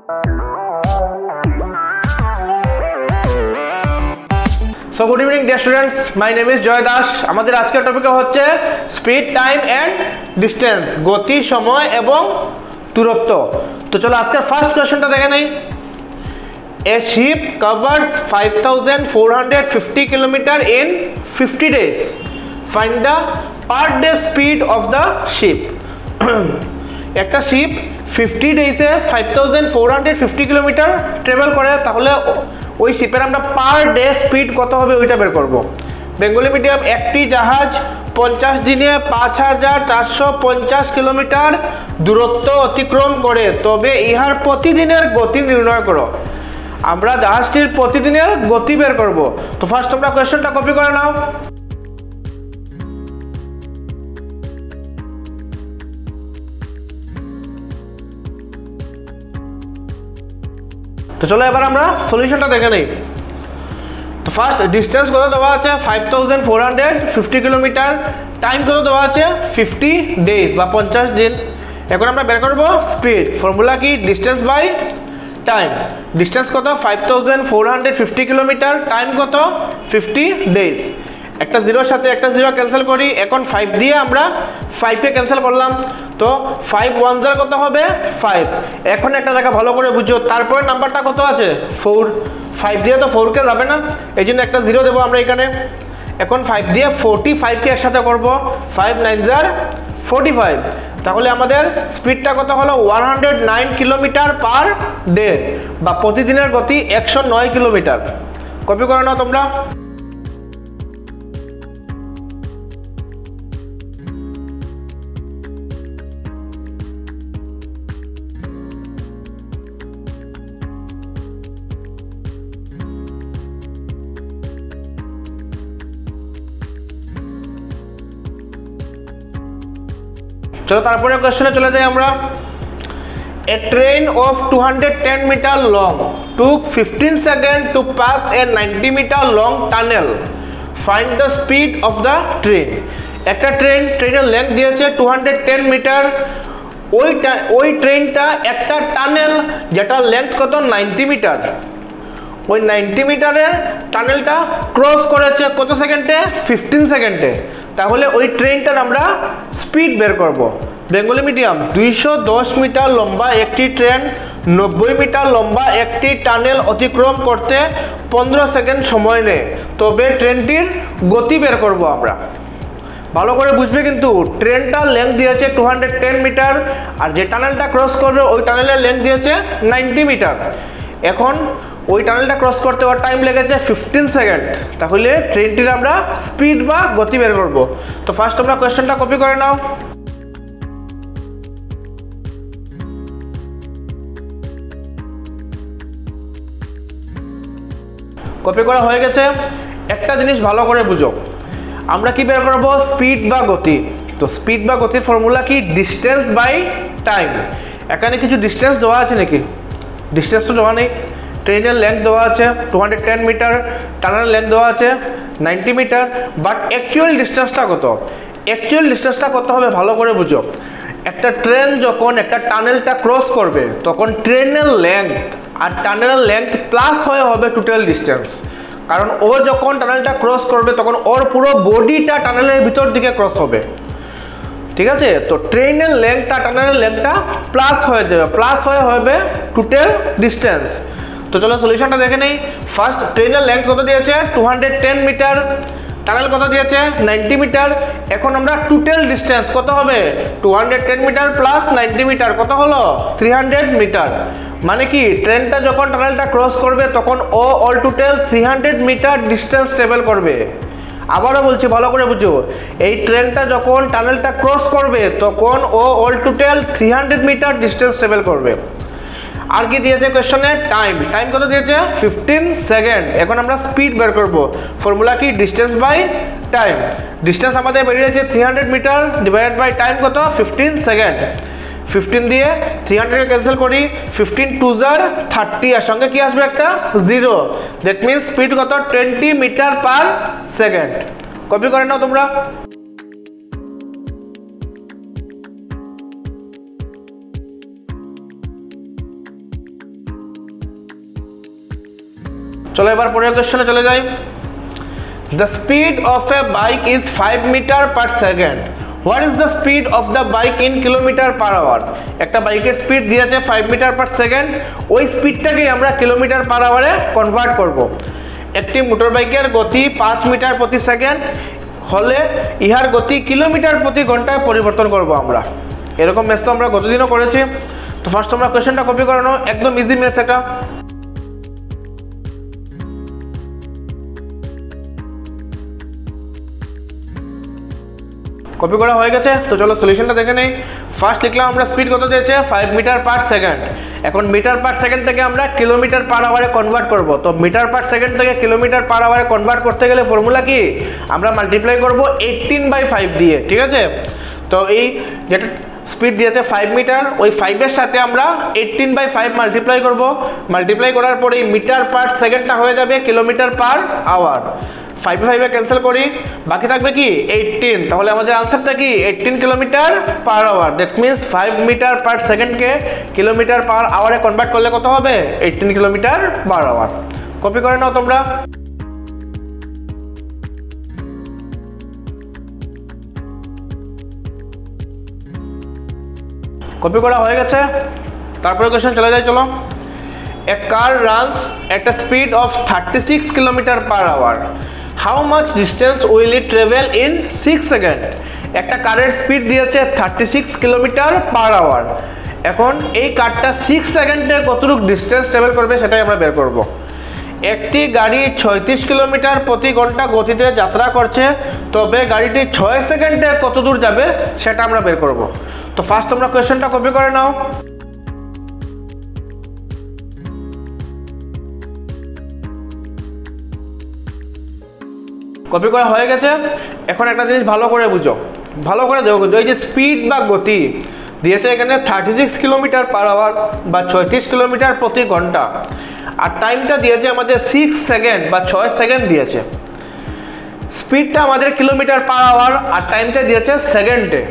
So good evening dear students, my name is Joy Das. আমাদের আজকের topic হচ্ছে speed, time and distance, গতি, সময় এবং দূরত্ব। তো চলো আজকের ফার্স্ট কোশ্চেনটা দেখে নেই। A ship covers 5450 km in 50 days. Find the per day speed of the ship. একটা শিপ 50 ডেজে 5450 কিলোমিটার ট্রাভেল করে, তাহলে ওই শিপের আমরা পার ডে স্পিড কত হবে ওইটা বের করব। বেঙ্গলি মিডিয়াম, একটি জাহাজ 50 দিনে 5450 কিলোমিটার দূরত্ব অতিক্রম করে, তবে ইহার প্রতিদিনের গতি নির্ণয় করো। আমরা জাহাজটির প্রতিদিনের গতি বের করব। তো ফার্স্ট তোমরা কোয়েশ্চনটা কপি করে নাও। তো চলো এবার আমরা সলিউশনটা দেখে নেই। তো ফার্স্ট ডিস্টেন্স কত দেওয়া আছে 5450 কিলোমিটার, টাইম কত দেওয়া আছে 50 ডেজ বা 50 দিন। এখন আমরা বের করব স্পিড। ফর্মুলা কি? Distance by time. ডিস্টেন্স কত 5450 কিলোমিটার, টাইম কত 50 ডেজ। একটা জিরোর সাথে একটা জিরো ক্যান্সেল করি। এখন 5 দিয়ে আমরা 5কে ক্যান্সেল করলাম, তো 5 1 0 কত হবে 5। এখন একটা জায়গা ভালো করে বুঝো, তারপরে নাম্বারটা কত আছে 4। 5 দিয়ে তো 4কে যাবে না, এই জন্য একটা জিরো দেবো আমরা এখানে। এখন 5 দিয়ে 45কে একসাথে করব, 5 9 0 45। তাহলে আমাদের স্পিডটা কত হলো 109 কিলোমিটার পার ডে, বা প্রতিদিনের গতি 109 কিলোমিটার। কপি করে নাও তোমরা। চলো তারপরে কোশ্চেনে চলে যাই আমরা। A train of 210 meter long took 15 seconds to pass a 90 meter long tunnel. Find the speed of the train. একটা ট্রেনের লেন্থ দিয়েছে 210 মিটার। ওই ট্রেনটা একটা টানেল যেটার লেন্থ কত 90 মিটার, ওই 90 মিটারের টানেলটা ক্রস করেছে কত সেকেন্ডে 15 সেকেন্ডে। তাহলে ওই ট্রেনটার আমরা স্পিড বের করব। বেঙ্গলি মিডিয়াম, 210 মিটার লম্বা একটি ট্রেন 90 মিটার লম্বা একটি টানেল অতিক্রম করতে 15 সেকেন্ড সময় নেয়, তবে ট্রেনটির গতি বের করব আমরা। ভালো করে বুঝবে কিন্তু, ট্রেনটার লেন্থ দিয়েছে 210 মিটার, আর যে টানেলটা ক্রস করবে ওই টানেলের লেন্থ দিয়েছে 90 মিটার। এখন ওই টানেলটা ক্রস করতে ওর টাইম লেগেছে 15 সেকেন্ড, তাহলে ট্রেনটির আমরা স্পিড বা গতি বের করব। তো ফার্স্ট তোমরা কোয়েশ্চেনটা কপি করে নাও। কপি করা হয়ে গেছে। একটা জিনিস ভালো করে বুঝো, আমরা কি বের করব স্পিড বা গতি। তো স্পিড বা গতির ফর্মুলা কি? Distance by time. এখানে কিছু ডিস্টেন্স দেওয়া আছে নাকি? ডিস্টেন্স তো দেওয়া নেই। ট্রেনের লেন্থ দেওয়া আছে 210 মিটার, টানেলের লেন্থ দেওয়া আছে 90 মিটার, বাট অ্যাকচুয়াল ডিস্টেন্সটা কত? অ্যাকচুয়াল ডিস্টেন্সটা কত হবে ভালো করে বুঝো। একটা ট্রেন যখন একটা টানেলটা ক্রস করবে, তখন ট্রেনের লেন্থ আর টানেলের লেন্থ প্লাস হয়ে হবে টোটাল ডিস্টেন্স। কারণ ও যখন টানেলটা ক্রস করবে তখন ওর পুরো বডিটা টানেলের ভিতর দিকে ক্রস হবে, ঠিক আছে? তো ট্রেনের লেন্থটা টানেলের লেন্থটা প্লাস হয়ে যাবে, প্লাস হয়ে হবে টোটাল ডিস্টেন্স। তো চলো সলিউশনটা দেখে নেই। ফার্স্ট ট্রেনের লেন্থ কত দিয়েছে 210 মিটার, টানেল কত দিয়েছে 90 মিটার। এখন আমরা টোটাল ডিস্টেন্স কত হবে 210 মিটার প্লাস 90 মিটার কত হলো 300 মিটার। মানে কি ট্রেনটা যখন টানেলটা ক্রস করবে তখন ও all total 300 metre distance travel করবে। আবারও বলছি ভালো করে বুঝো, এই ট্রেনটা যখন টানেলটা ক্রস করবে তখন ও all total 300 metre distance travel করবে। আর কি দিয়েছে কোশ্চেনে? টাইম। টাইম কত দিয়েছে 15 সেকেন্ড। এখন আমরা স্পিড বের করব। ফর্মুলা কি? Distance by time. ডিস্টেন্স আমাদের বেরিয়েছে 300 মিটার ডিভাইডেড বাই টাইম কত 15 সেকেন্ড। 15 দিয়ে 300কে ক্যান্সেল করি, 15 2 0 30, এর সঙ্গে কি আসবে একটা 0। দ্যাট মিন্স স্পিড কত 20 মিটার পার সেকেন্ড। কপি করে নাও তোমরা। চলো এবার পরের কোশ্চেনে চলে যাই। The speed of a bike is 5 meter per second. What is the speed of the bike in kilometer per hour? একটা বাইকের স্পিড দিয়েছে 5 মিটার পার সেকেন্ড, ওই স্পিডটাকে আমরা কিলোমিটার পার আওয়ারে কনভার্ট করব। একটি মোটর বাইকের গতি 5 মিটার প্রতি সেকেন্ড হলে ইহার গতি কিলোমিটার প্রতি ঘন্টায় পরিবর্তন করব আমরা। এরকম ম্যাথ তো আমরা গতদিনও করেছি। তো ফার্স্ট তোমরা কোশ্চেনটা কপি করে নাও, একদম ইজি ম্যাথ এটা। কপি করা হয়ে গেছে, তো চলো সলিউশনটা দেখে নেই। ফার্স্ট লিখলাম আমরা স্পিড কত দিয়েছে 5 মিটার পার সেকেন্ড। এখন মিটার পার সেকেন্ড থেকে আমরা কিলোমিটার পার আওয়ারে কনভার্ট করব। তো মিটার পার সেকেন্ড থেকে কিলোমিটার পার আওয়ারে কনভার্ট করতে গেলে ফর্মুলা কি, আমরা মাল্টিপ্লাই করব 18/5 দিয়ে, ঠিক আছে। তো এই যেটা স্পিড দিয়েছে 5 মিটার, ওই 5-এর সাথে আমরা 18/5 মাল্টিপ্লাই করব। মাল্টিপ্লাই করার পরে এই মিটার পার সেকেন্ডটা হয়ে যাবে কিলোমিটার পার আওয়ার। 5 ক্যান্সেল করি, বাকি থাকবে কি 18। তাহলে আমাদের আনসারটা কি 18 kilometre per hour. That means 5 metre per সেকেন্ডকে কিলোমিটার পার আওয়ারে কনভার্ট করলে কত হবে 18 কিলোমিটার পার আওয়ার। কপি করে নাও তোমরা। কপি করা হয়ে গেছে, তারপরে কোশ্চেন চলে যাই। চলো, a car runs at a speed of 36 kilometre per hour. How much distance will it travel in 6 seconds? একটা কারের স্পিড দিয়েছে 36 কিলোমিটার পার আওয়ার। এখন এই কারটা 6 সেকেন্ডে কতটুকু ডিস্টেন্স ট্রাভেল করবে সেটাই আমরা বের করব। একটি গাড়ি 36 কিলোমিটার প্রতি ঘন্টা গতিতে যাত্রা করছে, তবে গাড়িটি 6 সেকেন্ডে কত দূর যাবে সেটা আমরা বের করব। তো ফার্স্ট তোমরা কোয়েশ্চেনটা কপি করে নাও। কপি করা হয়ে গেছে, এখন একটা জিনিস ভালো করে বুঝো, ভালো করে দেখো কিন্তু এই যে স্পিড বা গতি দিয়েছে এখানে 36 কিলোমিটার পার আওয়ার বা 36 কিলোমিটার প্রতি ঘন্টা, আর টাইমটা দিয়েছে আমাদের 6 সেকেন্ড বা 6 সেকেন্ড দিয়েছে। স্পিডটা আমাদের কিলোমিটার পার আওয়ার আর টাইমটা দিয়েছে সেকেন্ডে।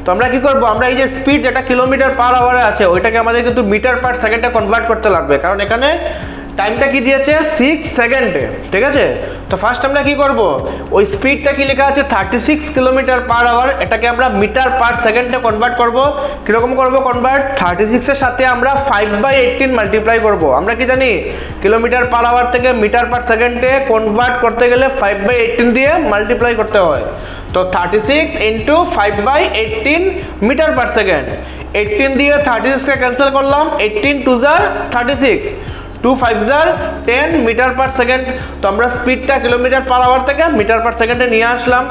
তো আমরা কি করব, আমরা এই যে স্পিড যেটা কিলোমিটার পার আওয়ারে আছে ওইটাকে আমাদের কিন্তু মিটার পার সেকেন্ডে কনভার্ট করতে লাগবে, কারণ এখানে টাইমটা কি দিয়েছে 6 সেকেন্ডে, ঠিক আছে। তো ফার্স্ট আমরা কি করব, ওই স্পিডটা কি লেখা আছে 36 কিলোমিটার পার আওয়ার, এটাকে আমরা মিটার পার সেকেন্ডে কনভার্ট করব। কীরকম করব কনভার্ট, 36-এর সাথে আমরা 5/18 মাল্টিপ্লাই করব। আমরা কি জানি কিলোমিটার পার আওয়ার থেকে মিটার পার সেকেন্ডে কনভার্ট করতে গেলে 5/18 দিয়ে মাল্টিপ্লাই করতে হয়। তো 36 × 5/18 মিটার পার সেকেন্ড। 18 দিয়ে 36কে ক্যান্সেল করলাম, 18 2 * 36, 2 5 * 10 মিটার পার সেকেন্ড। তো আমরা স্পিডটা কিলোমিটার পার আওয়ার থেকে মিটার পার সেকেন্ডে নিয়ে আসলাম।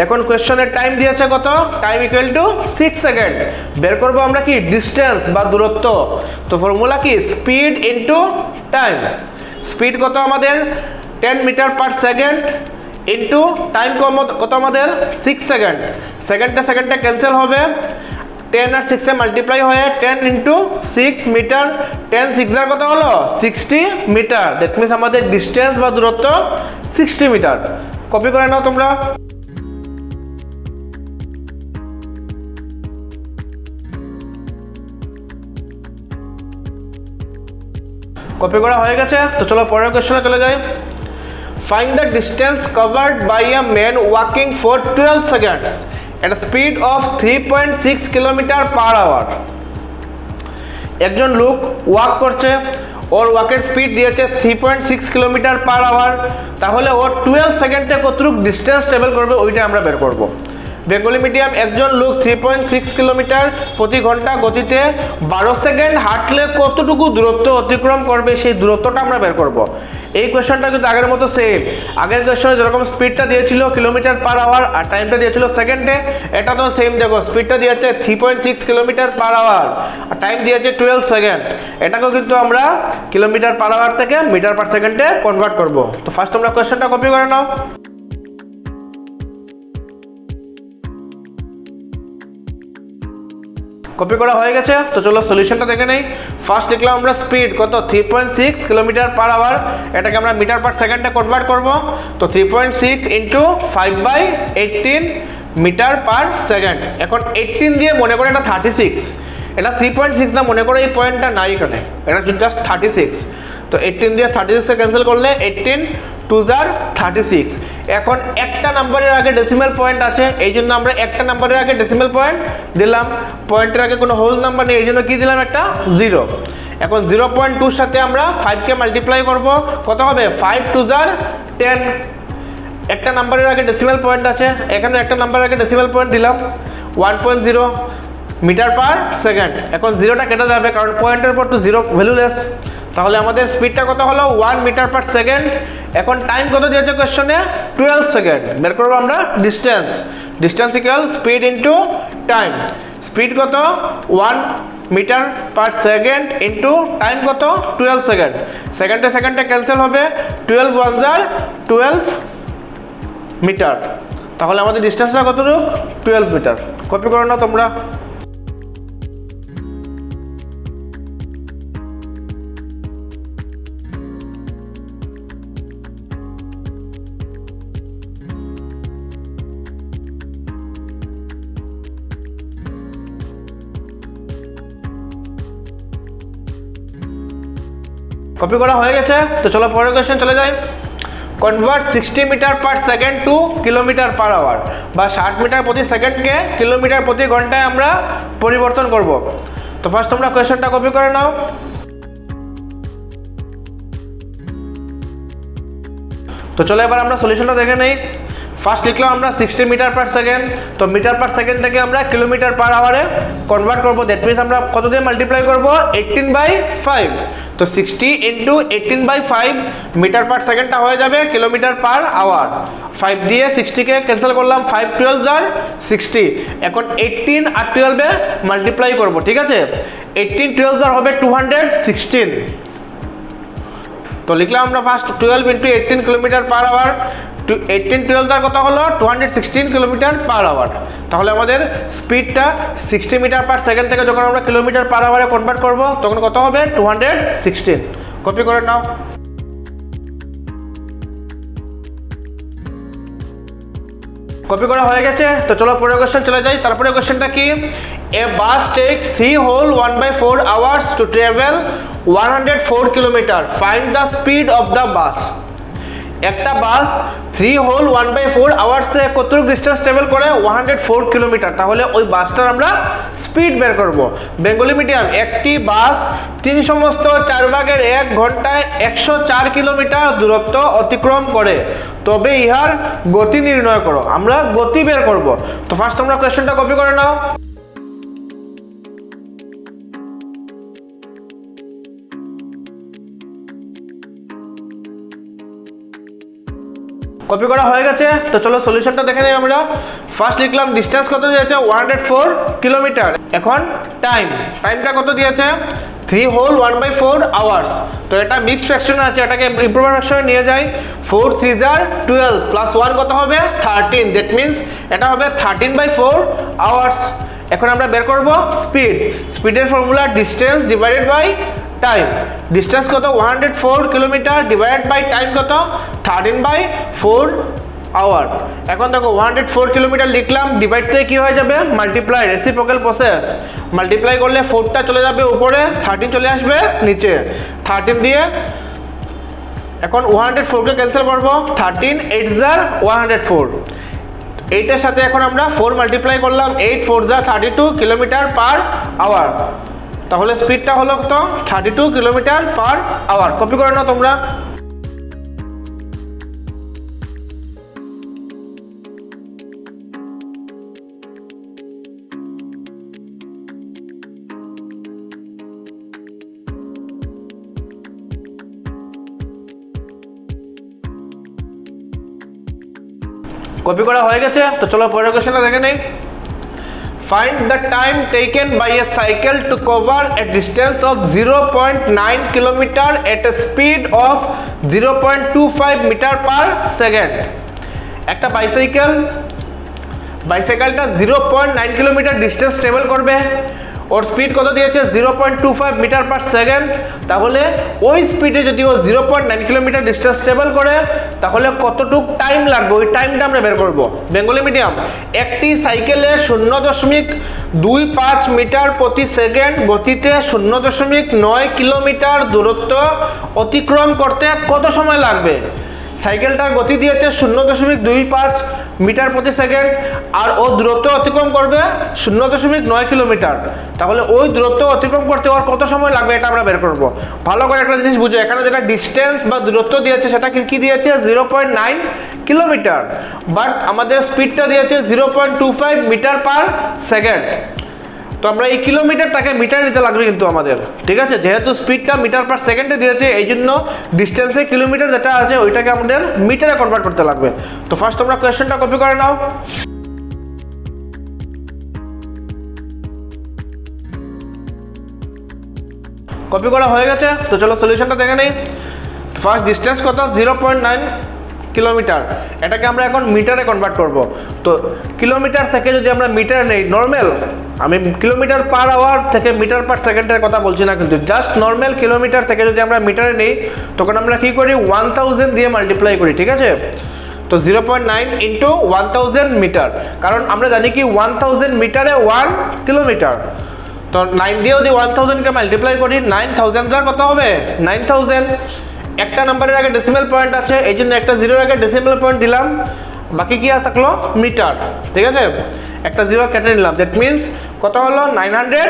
এখন কোয়েশ্চনের টাইম দিয়েছে কত, টাইম ইকুয়াল টু 6 সেকেন্ড। বের করব আমরা কি ডিস্টেন্স বা দূরত্ব। তো ফর্মুলা কি, স্পিড ইনটু টাইম। স্পিড কত আমাদের 10 metre per second into time কত আমাদের 6 সেকেন্ড। সেকেন্ডে ক্যান্সেল হবে, 10 আর 6 মাল্টিপ্লাই হয়ে 10 × 6 মিটার, 10 6 কত হলো 60 মিটার। দ্যাট মিনস আমাদের ডিস্টেন্স বা দূরত্ব 60 মিটার। কপি করে নাও তোমরা। কপি করা হয়ে গেছে, তো চলো পরের কোশ্চেনে চলে যাই। Find the distance covered by a man walking for 12 seconds at a speed of 3.6 kilometre per hour. একজন লোক ওয়াক করছে, ওর ওয়াকের স্পিড দিয়েছে 3.6 কিলোমিটার পার আওয়ার, তাহলে ওর 12 সেকেন্ডে কতটুকু ডিস্টেন্স ট্রাভেল করবে ওইটা আমরা বের করব। বেঙ্গলি মিডিয়াম, একজন লোক 3.6 কিলোমিটার প্রতি ঘন্টা গতিতে 12 সেকেন্ড হাঁটলে কতটুকু দূরত্ব অতিক্রম করবে সেই দূরত্বটা আমরা বের করব। এই কোয়েশ্চনটা কিন্তু আগের মতো সেম। আগের কোয়েশ্চনে যেরকম স্পিডটা দিয়েছিল কিলোমিটার পার আওয়ার আর টাইমটা দিয়েছিল সেকেন্ডে, এটা তো সেম। দেখো স্পিডটা দিয়েছে 3.6 কিলোমিটার পার আওয়ার আর টাইম দিয়েছে 12 সেকেন্ড। এটাকেও কিন্তু আমরা কিলোমিটার পার আওয়ার থেকে মিটার পার সেকেন্ডে কনভার্ট করব। তো ফার্স্ট তোমরা কোয়েশ্চনটা কপি করে নাও। কপি করা হয়ে গেছে, তো চলো সলিউশনটা দেখে নেই। ফার্স্ট লিখলাম আমরা স্পিড কত 3.6 কিলোমিটার পার আওয়ার, এটাকে আমরা মিটার পার সেকেন্ডে কনভার্ট করব। তো 3.6 × 5/18 মিটার পার সেকেন্ড। এখন 18 দিয়ে মনে করে এটা 36, এটা 3.6 না মনে করে এই পয়েন্টটা নাই এখানে, এটা জাস্ট 36। তো 18 দিয়ে 36 কে ক্যান্সেল করলে 18 2 জার 36। এখন একটা নাম্বারের আগে ডেসিমাল পয়েন্ট আছে, এই জন্য আমরা একটা নাম্বারের আগে ডেসিমাল পয়েন্ট দিলাম, পয়েন্টের আগে কোনো হোল নাম্বার নেই, এই জন্য কি দিলাম একটা 0। এখন 0.2 সাথে আমরা 5 কে মাল্টিপ্লাই করব, কত হবে 5 2 জার 10। একটা নাম্বারের আগে ডেসিমাল পয়েন্ট আছে, এখানে একটা নাম্বারের আগে ডেসিমাল পয়েন্ট দিলাম 1.0 মিটার পার সেকেন্ড। এখন 0টা কেটে যাবে কারণ পয়েন্টের পর তো 0 ভ্যালুলেস, তাহলে আমাদের স্পিডটা কত হলো 1 মিটার পার সেকেন্ড। এখন টাইম কত দিয়েছে কোশ্চেনে 12 সেকেন্ড। বের করবো আমরা distance, distance equal speed into time. Speed কত 1 metre per second into time কত 12 সেকেন্ড। সেকেন্ডে সেকেন্ডে ক্যান্সেল হবে, 12 1 জার 12 মিটার। তাহলে আমাদের ডিস্টেন্সটা কতটুকু 12 মিটার। কপি করো না তোমরা। কপি করা হয়ে গেছে, তো চলো পরের কোশ্চেন চলে যাই। Convert 60 metre per second to kilometre per hour, বা 60 মিটার প্রতি সেকেন্ডকে কিলোমিটার প্রতি ঘন্টায় আমরা পরিবর্তন করব। তো ফার্স্ট তোমরা কোশ্চেনটা কপি করে নাও। তো চলো এবার আমরা সলিউশনটা দেখে নেই। ফার্স্ট লিখলাম আমরা 60 মিটার পার সেকেন্ড, তো মিটার পার সেকেন্ড থেকে আমরা কিলোমিটার পার আওয়ারে কনভার্ট করব। দ্যাট মিনস আমরা কত দিয়ে মাল্টিপ্লাই করব 18/5। তো 60 ইন্টু 18/5 মিটার পার সেকেন্ডটা হয়ে যাবে কিলোমিটার পার আওয়ার। 5 দিয়ে 60কে ক্যান্সেল করলাম, 5 12 জার 60। এখন 18 আর 12 মাল্টিপ্লাই করব, ঠিক আছে। 18 12 জার হবে 216। তো লিখলাম আমরা first 12 into 18 kilometre per hour. 18 12 তার কত হলো 216 কিলোমিটার পার আওয়ার। তাহলে আমাদের স্পিডটা 60 মিটার পার সেকেন্ড থেকে যখন আমরা কিলোমিটার পার আওয়ারে কনভার্ট করব তখন কত হবে 216। কপি করে নাও। কপি করা হয়ে গেছে, তো চলো পরের কোশ্চেন চলে যাই। তারপরে কোশ্চেনটা কি, a bus takes 3 whole 1/4 hours to travel 104 kilometre, find the speed of the bus. একটা বাস 3 হোল 1/4 আওয়ার্সে কতটুকু ডিস্টেন্স ট্রাভেল করে 104 কিলোমিটার। তাহলে ওই বাসটার আমরা স্পিড বের করব। বেঙ্গলি মিডিয়াম, একটি বাস 3/4 ঘন্টায় 104 কিলোমিটার দূরত্ব অতিক্রম করে, তবে ইহার গতি নির্ণয় করো। আমরা গতি বের করব। তো ফার্স্ট তোমরা কোশ্চেনটা কপি করে নাও। কপি করা হয়ে গেছে, তো চলো সলিউশনটা দেখে নিই আমরা। ফার্স্ট লিখলাম ডিস্টেন্স কত দিয়েছে 104 কিলোমিটার। এখন টাইমটা কত দিয়েছে 3 হোল 1/4 আওয়ার্স। তো এটা মিক্স ফ্র্যাকশনে আছে, এটাকে ইমপ্রুভার ফ্র্যাকশনে নিয়ে যাই। 4 3 জার 12 প্লাস 1 কত হবে 13। দ্যাট মিনস এটা হবে 13/4 আওয়ার্স। এখন আমরা বের করব স্পিডের formula distance divided by time. Distance কত 104 কিলোমিটার ডিভাইডেড বাই টাইম কত 13/4 আওয়ার। এখন দেখো 104 কিলোমিটার লিখলাম, ডিভাইড থেকে কি হয়ে যাবে মাল্টিপ্লাই, রেসিপ্রোকাল প্রসেস। মাল্টিপ্লাই করলে 4টা চলে যাবে উপরে, 13 চলে আসবে নিচে। 13 দিয়ে এখন 104কে ক্যান্সেল করবো, 13 8 জার 104। এইটার সাথে এখন আমরা 4 মাল্টিপ্লাই করলাম, 8 4 জার 32 কিলোমিটার পার আওয়ার। তাহলে স্পিডটা হলো কত 32 কিলোমিটার পার আওয়ার। কপি করে নাও তোমরা। কপি করা হয়ে গেছে, তো চলো পরের কোশ্চেনটা দেখে নেই। Find the time taken by a cycle to cover a distance of 0.9 km at a speed of 0.25 meter per second. একটা বাইসাইকেলটা 0.9 কিলোমিটার ডিস্টেন্স ট্রাভেল করবে ওর স্পিড কত দিয়েছে 0.25 মিটার পার সেকেন্ড, তাহলে ওই স্পিডে যদি ও 0.9 কিলোমিটার ডিস্টেন্স ট্রাভেল করে তাহলে কতটুক টাইম লাগবে ওই টাইমটা আমরা বের করব। বেঙ্গলি মিডিয়াম, একটি সাইকেলে 0.25 মিটার প্রতি সেকেন্ড গতিতে 0.9 কিলোমিটার দূরত্ব অতিক্রম করতে কত সময় লাগবে? সাইকেলটার গতি দিয়েছে 0.25 মিটার প্রতি সেকেন্ড আর ও দূরত্ব অতিক্রম করবে 0.9 কিলোমিটার, তাহলে ওই দূরত্ব অতিক্রম করতে ওর কত সময় লাগবে এটা আমরা বের করব। ভালো করে একটা জিনিস বুঝো, এখানে যেটা ডিস্টেন্স বা দূরত্ব দিয়েছে সেটা কি দিয়েছে 0.9 কিলোমিটার, বাট আমাদের স্পিডটা দিয়েছে 0.25 মিটার পার সেকেন্ড। তো আমরা এই কিলোমিটারটাকে মিটার নিতে লাগবে কিন্তু আমাদের, ঠিক আছে? যেহেতু স্পিডটা মিটার পার সেকেন্ডে দিয়েছে এই জন্য ডিস্টেন্সে কিলোমিটার যেটা আছে ওইটাকে আমাদের মিটারে কনভার্ট করতে লাগবে। তো ফার্স্ট তোমরা কোয়েশ্চেনটা কপি করে নাও। কপি করা হয়ে গেছে, তো চলো সলিউশনটা দেখে নেই। ফার্স্ট ডিস্টেন্স কত 0.9 কিলোমিটার, এটাকে আমরা এখন মিটারে কনভার্ট করব। তো কিলোমিটার থেকে যদি আমরা মিটার নেই নর্মাল, আমি কিলোমিটার পার আওয়ার থেকে মিটার পার সেকেন্ডের কথা বলছি না, কিন্তু জাস্ট নর্মাল কিলোমিটার থেকে যদি আমরা মিটারে নেই তখন আমরা কি করি 1000 দিয়ে মাল্টিপ্লাই করি, ঠিক আছে? তো 0.9 ইন্টু 1000 মিটার, কারণ আমরা জানি কি 1000 মিটারে 1 কিলোমিটার। তো 9 দিয়ে যদি 1000কে মাল্টিপ্লাই করি 9000 কত হবে 9000। একটা নাম্বারের আগে ডেসিমাল পয়েন্ট আছে এই জন্য একটা জিরোর আগে ডেসিমাল পয়েন্ট দিলাম, বাকি কি থাকলো মিটার, ঠিক আছে? একটা জিরো কেটে নিলাম, দ্যাট মিনস কত হলো 900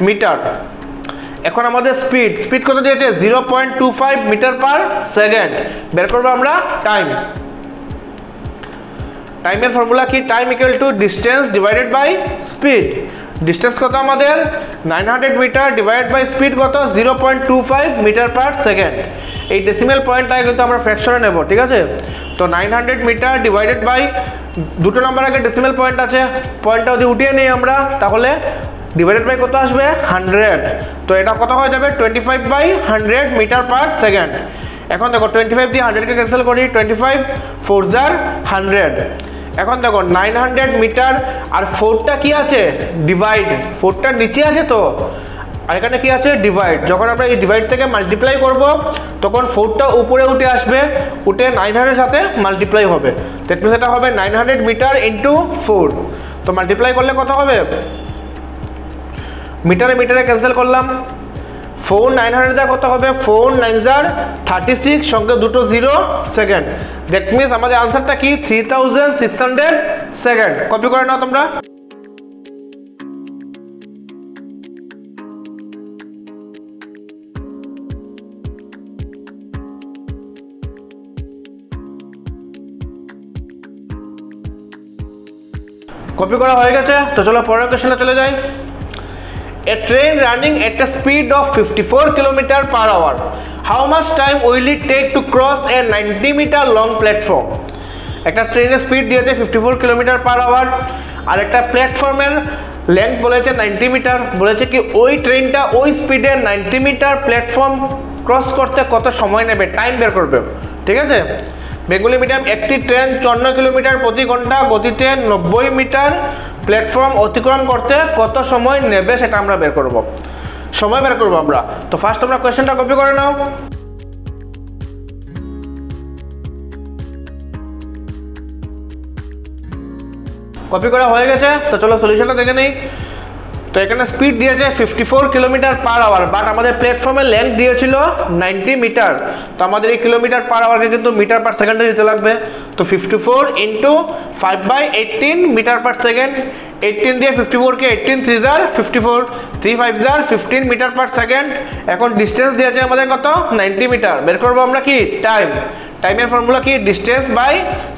মিটার। এখন আমাদের স্পিড কত দিয়েছে 0.25 মিটার পার সেকেন্ড। বের করবো আমরা টাইমের ফর্মুলা কি? Time equal to distance divided by speed. Distance কত আমাদের 900 মিটার ডিভাইডেড বাই স্পিড কত 0.25 মিটার পার সেকেন্ড। এই ডেসিমাল পয়েন্টটাকে কিন্তু আমরা ফ্র্যাকশনে নেব, ঠিক আছে? তো 900 মিটার ডিভাইডেড বাই দুটো নাম্বার আগে ডেসিমাল পয়েন্ট আছে, পয়েন্টটা যদি উঠিয়ে নিই আমরা তাহলে ডিভাইডেড বাই কত আসবে 100। তো এটা কত হয়ে যাবে 25/100 মিটার পার সেকেন্ড। এখন দেখো 25 দিয়ে 100কে ক্যান্সেল করি, 25 4 100। এখন দেখো 900 মিটার আর 4টা কি আছে ডিভাইড, 4টার নিচে আছে তো, আর এখানে কি আছে ডিভাইড। যখন আমরা এই ডিভাইড থেকে মাল্টিপ্লাই করব তখন 4টা উপরে উঠে আসবে, উঠে 900 সাথে মাল্টিপ্লাই হবে। তো সেটা হবে 900 মিটার ইন্টু 4। তো মাল্টিপ্লাই করলে কত হবে, মিটারে ক্যান্সেল করলাম, 4 900 কত হবে 4 9 36 সঙ্গে দুটো 0 সেকেন্ড। দ্যাট মিনস আমাদের আনসারটা কি 3600 সেকেন্ড। কপি করে নাও তোমরা। কপি করা হয়ে গেছে, তো চলো পরের কোশ্চেনে চলে যাই। A train running at a speed of 54 km per hour. How much time will it take to cross a 90 meter long platform? একটা ট্রেনের স্পিড দিয়েছে 54 কিলোমিটার পার আওয়ার আর একটা প্ল্যাটফর্মের লেন্থ বলেছে 90 মিটার। বলেছে কি ওই ট্রেনটা ওই স্পিডে 90 মিটার প্ল্যাটফর্ম ক্রস করতে কত সময় নেবে, টাইম বের করবে, ঠিক আছে? বেঙ্গলি মিডিয়াম, একটি ট্রেন 54 কিলোমিটার প্রতি ঘন্টা গতিতে 90 মিটার প্ল্যাটফর্ম অতিক্রম করতে কত সময় নেবে সেটা আমরা বের করব, সময় বের করবো আমরা। তো ফার্স্ট তোমরা কোয়েশ্চেনটা কপি করে নাও। কপি করা হয়ে গেছে, তো চলো সলিউশনটা দেখে নেই। তো এখানে স্পিড দিয়েছে 54 কিলোমিটার পার আওয়ার, বাট আমাদের প্ল্যাটফর্মের লেন্থ দিয়েছিল 90 মিটার। তো আমাদের এই কিলোমিটার পার আওয়ারকে কিন্তু মিটার পার সেকেন্ডে দিতে লাগবে। তো 54 ইন্টু 5/18 মিটার পার সেকেন্ড। 18 দিয়ে 54কে 18 3 54, 3 5 15 মিটার পার সেকেন্ড। এখন ডিস্টেন্স দিয়েছে আমাদের কত 90 মিটার। বের করবো আমরা কি টাইমের ফর্মুলা কি ডিস্টেন্স বাই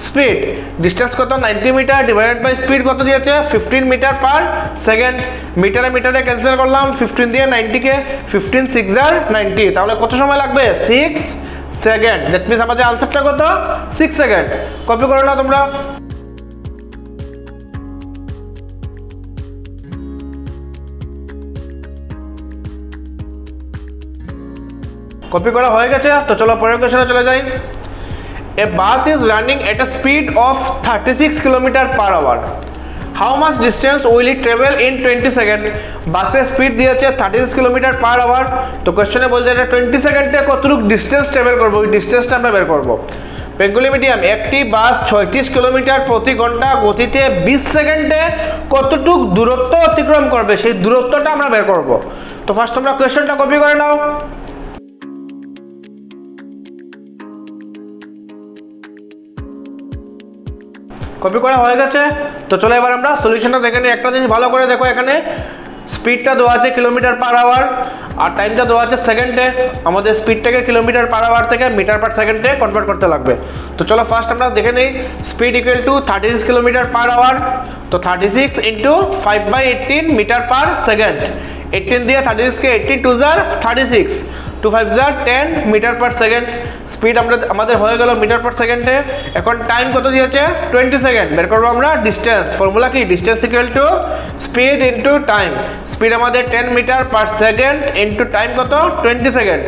স্পিড। ডিস্টেন্স কত 90 মিটার ডিভাইডেড বাই স্পিড কত দিয়েছে 15 মিটার পার সেকেন্ড। মিটারে ক্যান্সেল করলাম, 15 দিয়ে 90কে 15 6 90, তাহলে কত সময় লাগবে 6 সেকেন্ড। দ্যাট মিনস আমাদের আনসারটা কত 6 সেকেন্ড। কপি করে নাও তোমরা। কপি করা হয়ে গেছে, তো চলো পরের কোশ্চেনে চলে যাই। A bus is running at a speed of 36 km per hour. How much distance will it travel in 20 second. বাসের স্পিড দিয়েছে 36 কিলোমিটার পার আওয়ার। তো কোশ্চেনে বলছে এটা 20 সেকেন্ডে কতটুকু ডিস্টেন্স ট্রাভেল করবো, ওই ডিস্টেন্সটা আমরা বের করবো। বেঙ্গলি মিডিয়াম, একটি বাস 36 কিলোমিটার প্রতি ঘন্টা গতিতে 20 সেকেন্ডে কতটুকু দূরত্ব অতিক্রম করবে, সেই দূরত্বটা আমরা বের করব। তো ফার্স্ট তোমরা কোশ্চেনটা কপি করে নাও। কপি করা হয়ে গেছে। তো চলো এবার আমরা সলিউশনটা দেখে নিই। একটা জিনিস ভালো করে দেখো, এখানে স্পিডটা দেওয়া আছে কিলোমিটার পার আওয়ার আর টাইমটা দেওয়া আছে সেকেন্ডে। আমাদের স্পিডটাকে কিলোমিটার পার আওয়ার থেকে মিটার পার সেকেন্ডে কনভার্ট করতে লাগবে। তো চলো ফার্স্ট আমরা দেখে নিই। Speed equal to 36 kilometre per hour. তো 36 ইন্টু 5/18 মিটার পার সেকেন্ড। 18 দিয়ে 36কে 18 2 * 36, 2 5 = 10 মিটার পার সেকেন্ড। স্পিড আমাদের হয়ে গেল মিটার পার সেকেন্ডে। এখন টাইম কত দিয়েছে? 20 সেকেন্ড। বের করবো আমরা ডিস্টেন্স। ফর্মুলা কি? Distance equal to speed into time. Speed আমাদের 10 metre per second into time কত? 20 সেকেন্ড।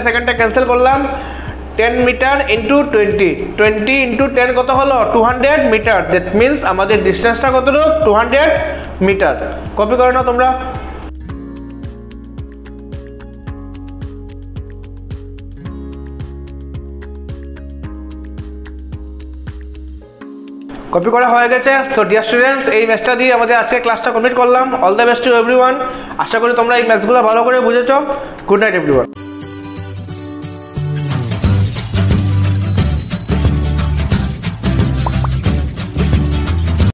সেকেন্ডে ক্যান্সেল করলাম। 10 মিটার ইন্টু 20 ইন্টু 10 কত হলো? 200 মিটার। দ্যাট মিনস আমাদের ডিস্টেন্সটা কত? 200 মিটার। কপি করে নাও তোমরা। কপি করা হয়ে গেছে। সো ডিয়ার স্টুডেন্টস, এই ম্যাথটা দিয়ে আমাদের আজকে ক্লাসটা কমপ্লিট করলাম। All the best to everyone. আশা করি তোমরা এই ম্যাথসগুলো ভালো করে বুঝেছো। Good night everyone.